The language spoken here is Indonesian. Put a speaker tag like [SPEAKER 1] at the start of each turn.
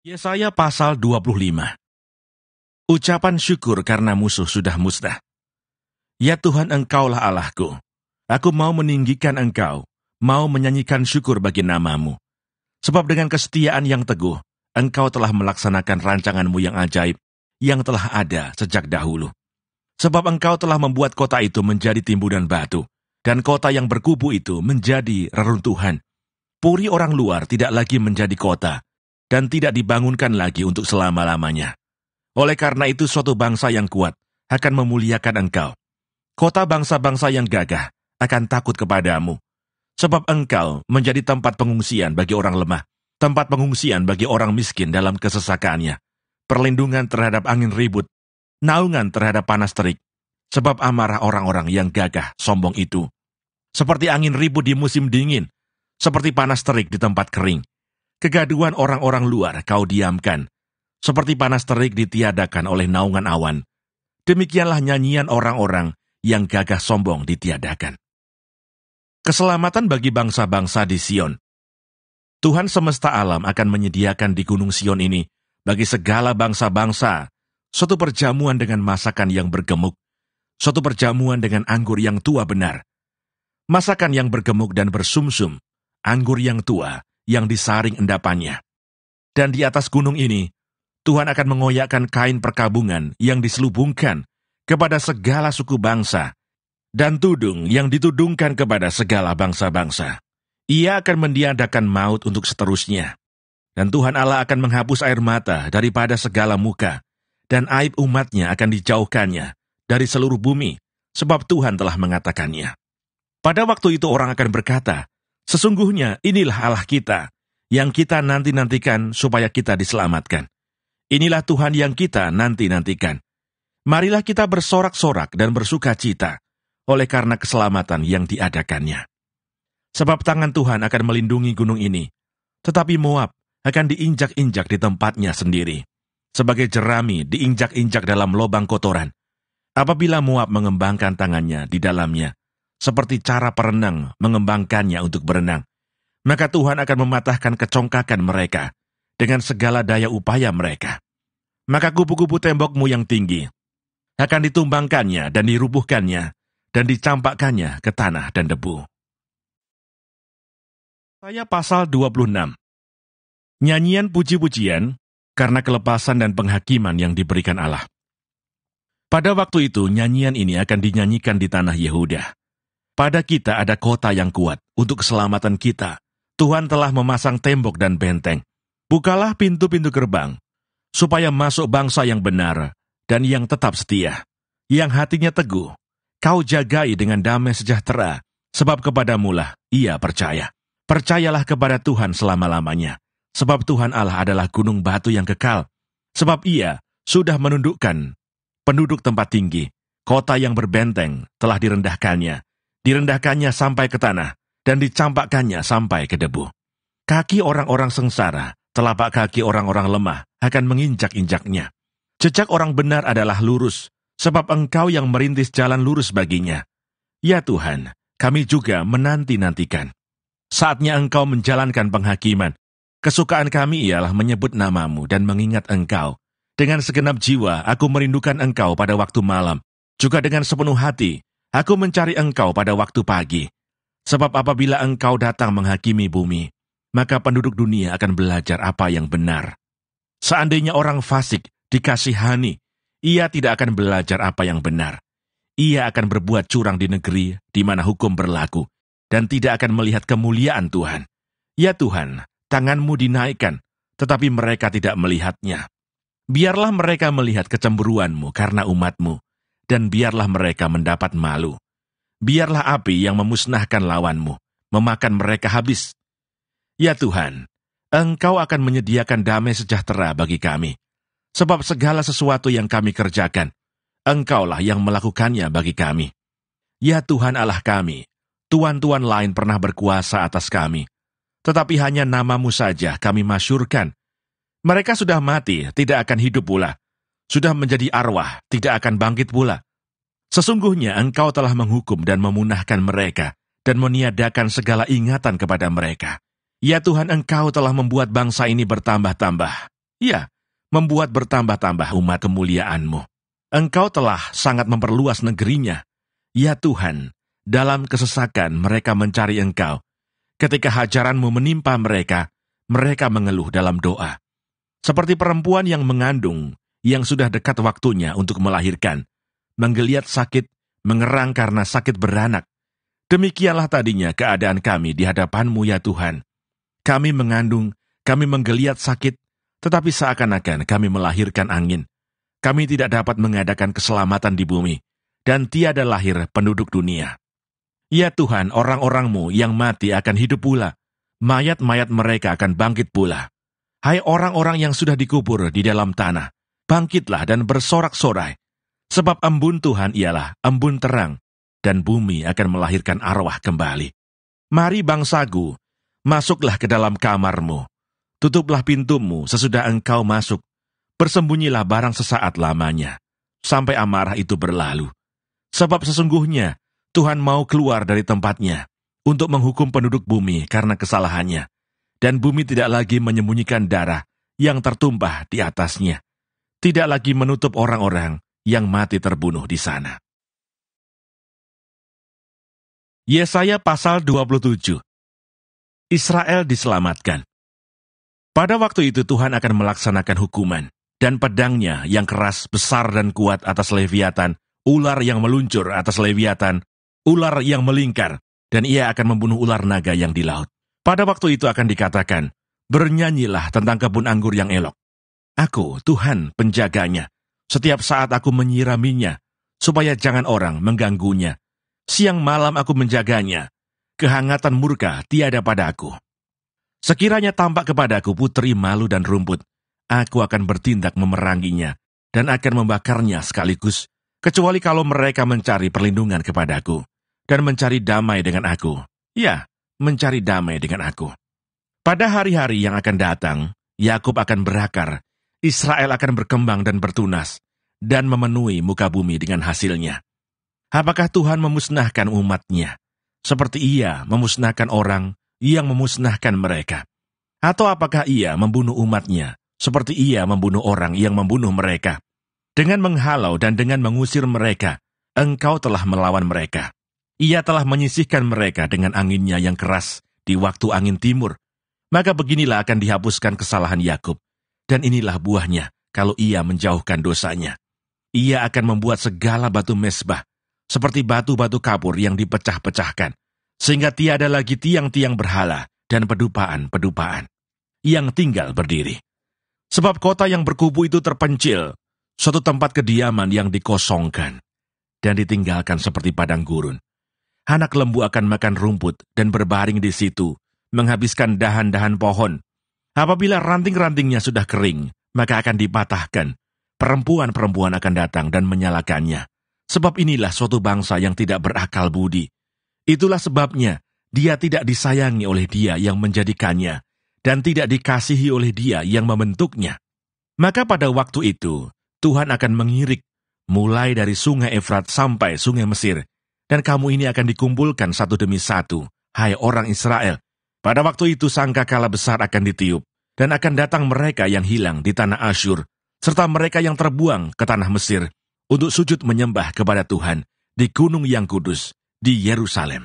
[SPEAKER 1] Yesaya pasal 25. Ucapan syukur karena musuh sudah musnah. Ya Tuhan, Engkaulah Allahku. Aku mau meninggikan Engkau, mau menyanyikan syukur bagi nama-Mu. Sebab dengan kesetiaan yang teguh, Engkau telah melaksanakan rancangan-Mu yang ajaib, yang telah ada sejak dahulu. Sebab Engkau telah membuat kota itu menjadi timbunan batu, dan kota yang berkubu itu menjadi reruntuhan. Puri orang luar tidak lagi menjadi kota, dan tidak dibangunkan lagi untuk selama-lamanya. Oleh karena itu suatu bangsa yang kuat akan memuliakan Engkau. Kota bangsa-bangsa yang gagah akan takut kepadamu. Sebab Engkau menjadi tempat pengungsian bagi orang lemah, tempat pengungsian bagi orang miskin dalam kesesakaannya, perlindungan terhadap angin ribut, naungan terhadap panas terik, sebab amarah orang-orang yang gagah sombong itu. Seperti angin ribut di musim dingin, seperti panas terik di tempat kering. Kegaduhan orang-orang luar kau diamkan, seperti panas terik ditiadakan oleh naungan awan. Demikianlah nyanyian orang-orang yang gagah sombong ditiadakan. Keselamatan bagi bangsa-bangsa di Sion. Tuhan semesta alam akan menyediakan di Gunung Sion ini bagi segala bangsa-bangsa suatu perjamuan dengan masakan yang bergemuk, suatu perjamuan dengan anggur yang tua benar, masakan yang bergemuk dan bersumsum, anggur yang tua yang disaring endapannya. Dan di atas gunung ini, Tuhan akan mengoyakkan kain perkabungan yang diselubungkan kepada segala suku bangsa, dan tudung yang ditudungkan kepada segala bangsa-bangsa. Ia akan mendiadakan maut untuk seterusnya. Dan Tuhan Allah akan menghapus air mata daripada segala muka, dan aib umatnya akan dijauhkannya dari seluruh bumi, sebab Tuhan telah mengatakannya. Pada waktu itu orang akan berkata, sesungguhnya inilah Allah kita, yang kita nanti-nantikan supaya kita diselamatkan. Inilah Tuhan yang kita nanti-nantikan. Marilah kita bersorak-sorak dan bersuka cita, oleh karena keselamatan yang diadakannya. Sebab tangan Tuhan akan melindungi gunung ini, tetapi Moab akan diinjak-injak di tempatnya sendiri, sebagai jerami diinjak-injak dalam lobang kotoran. Apabila Moab mengembangkan tangannya di dalamnya, seperti cara perenang mengembangkannya untuk berenang, maka Tuhan akan mematahkan kecongkakan mereka dengan segala daya upaya mereka. Maka kubu-kubu tembokmu yang tinggi akan ditumbangkannya dan dirubuhkannya dan dicampakkannya ke tanah dan debu. Yesaya pasal 26. Nyanyian puji-pujian karena kelepasan dan penghakiman yang diberikan Allah. Pada waktu itu nyanyian ini akan dinyanyikan di tanah Yehuda. Pada kita ada kota yang kuat untuk keselamatan kita. Tuhan telah memasang tembok dan benteng. Bukalah pintu-pintu gerbang, supaya masuk bangsa yang benar dan yang tetap setia, yang hatinya teguh. Kau jagai dengan damai sejahtera, sebab kepadamulah ia percaya. Percayalah kepada Tuhan selama-lamanya, sebab Tuhan Allah adalah gunung batu yang kekal. Sebab ia sudah menundukkan penduduk tempat tinggi, kota yang berbenteng telah direndahkannya sampai ke tanah, dan dicampakkannya sampai ke debu. Kaki orang-orang sengsara, telapak kaki orang-orang lemah akan menginjak-injaknya. Jejak orang benar adalah lurus, sebab Engkau yang merintis jalan lurus baginya. Ya Tuhan, kami juga menanti-nantikan. Saatnya Engkau menjalankan penghakiman. Kesukaan kami ialah menyebut nama-Mu dan mengingat Engkau. Dengan segenap jiwa aku merindukan Engkau pada waktu malam. Juga dengan sepenuh hati aku mencari Engkau pada waktu pagi. Sebab apabila Engkau datang menghakimi bumi, maka penduduk dunia akan belajar apa yang benar. Seandainya orang fasik dikasihani, ia tidak akan belajar apa yang benar. Ia akan berbuat curang di negeri di mana hukum berlaku, dan tidak akan melihat kemuliaan Tuhan. Ya Tuhan, tangan-Mu dinaikkan, tetapi mereka tidak melihatnya. Biarlah mereka melihat kecemburuan-Mu karena umat-Mu, dan biarlah mereka mendapat malu. Biarlah api yang memusnahkan lawan-Mu memakan mereka habis. Ya Tuhan, Engkau akan menyediakan damai sejahtera bagi kami. Sebab segala sesuatu yang kami kerjakan, Engkaulah yang melakukannya bagi kami. Ya Tuhan Allah kami, tuan-tuan lain pernah berkuasa atas kami, tetapi hanya nama-Mu saja kami masyurkan. Mereka sudah mati, tidak akan hidup pula. Sudah menjadi arwah, tidak akan bangkit pula. Sesungguhnya Engkau telah menghukum dan memunahkan mereka, dan meniadakan segala ingatan kepada mereka. Ya Tuhan, Engkau telah membuat bangsa ini bertambah-tambah. Ya, membuat bertambah-tambah umat kemuliaan-Mu. Engkau telah sangat memperluas negerinya. Ya Tuhan, dalam kesesakan mereka mencari Engkau. Ketika hajaran-Mu menimpa mereka, mereka mengeluh dalam doa. Seperti perempuan yang mengandung, yang sudah dekat waktunya untuk melahirkan, menggeliat sakit, mengerang karena sakit beranak. Demikianlah tadinya keadaan kami di hadapan-Mu ya Tuhan. Kami mengandung, kami menggeliat sakit, tetapi seakan-akan kami melahirkan angin. Kami tidak dapat mengadakan keselamatan di bumi, dan tiada lahir penduduk dunia. Ya Tuhan, orang-orang-Mu yang mati akan hidup pula. Mayat-mayat mereka akan bangkit pula. Hai orang-orang yang sudah dikubur di dalam tanah, bangkitlah dan bersorak-sorai. Sebab embun Tuhan ialah embun terang, dan bumi akan melahirkan arwah kembali. Mari bangsaku, masuklah ke dalam kamar-Mu. Tutuplah pintu-Mu sesudah Engkau masuk. Bersembunyilah barang sesaat lamanya, sampai amarah itu berlalu. Sebab sesungguhnya Tuhan mau keluar dari tempatnya untuk menghukum penduduk bumi karena kesalahannya, dan bumi tidak lagi menyembunyikan darah yang tertumpah di atasnya, tidak lagi menutup orang-orang yang mati terbunuh di sana. Yesaya pasal 27. Israel diselamatkan. Pada waktu itu Tuhan akan melaksanakan hukuman, dan pedangnya yang keras, besar dan kuat atas Leviatan, ular yang meluncur atas Leviatan, ular yang melingkar, dan ia akan membunuh ular naga yang di laut. Pada waktu itu akan dikatakan, bernyanyilah tentang kebun anggur yang elok. Aku, Tuhan, penjaganya. Setiap saat aku menyiraminya, supaya jangan orang mengganggunya. Siang malam aku menjaganya. Kehangatan murka tiada padaku. Sekiranya tampak kepadaku putri malu dan rumput, aku akan bertindak memeranginya, dan akan membakarnya sekaligus, kecuali kalau mereka mencari perlindungan kepadaku, dan mencari damai dengan aku. Ya, mencari damai dengan aku. Pada hari-hari yang akan datang, Yakub akan berakar, Israel akan berkembang dan bertunas, dan memenuhi muka bumi dengan hasilnya. Apakah Tuhan memusnahkan umat-Nya, seperti Ia memusnahkan orang yang memusnahkan mereka? Atau apakah Ia membunuh umat-Nya, seperti Ia membunuh orang yang membunuh mereka? Dengan menghalau dan dengan mengusir mereka, Engkau telah melawan mereka. Ia telah menyisihkan mereka dengan anginnya yang keras di waktu angin timur. Maka beginilah akan dihapuskan kesalahan Yakub, dan inilah buahnya kalau ia menjauhkan dosanya. Ia akan membuat segala batu mesbah, seperti batu-batu kapur yang dipecah-pecahkan, sehingga tiada lagi tiang-tiang berhala dan pedupaan-pedupaan yang tinggal berdiri. Sebab kota yang berkubu itu terpencil, suatu tempat kediaman yang dikosongkan, dan ditinggalkan seperti padang gurun. Anak lembu akan makan rumput dan berbaring di situ, menghabiskan dahan-dahan pohon. Apabila ranting-rantingnya sudah kering, maka akan dipatahkan. Perempuan-perempuan akan datang dan menyalakannya. Sebab inilah suatu bangsa yang tidak berakal budi. Itulah sebabnya dia tidak disayangi oleh Dia yang menjadikannya, dan tidak dikasihi oleh Dia yang membentuknya. Maka pada waktu itu, Tuhan akan mengirik, mulai dari sungai Efrat sampai sungai Mesir, dan kamu ini akan dikumpulkan satu demi satu, hai orang Israel. Pada waktu itu sangkakala besar akan ditiup, dan akan datang mereka yang hilang di tanah Asyur, serta mereka yang terbuang ke tanah Mesir, untuk sujud menyembah kepada Tuhan di gunung yang kudus, di Yerusalem.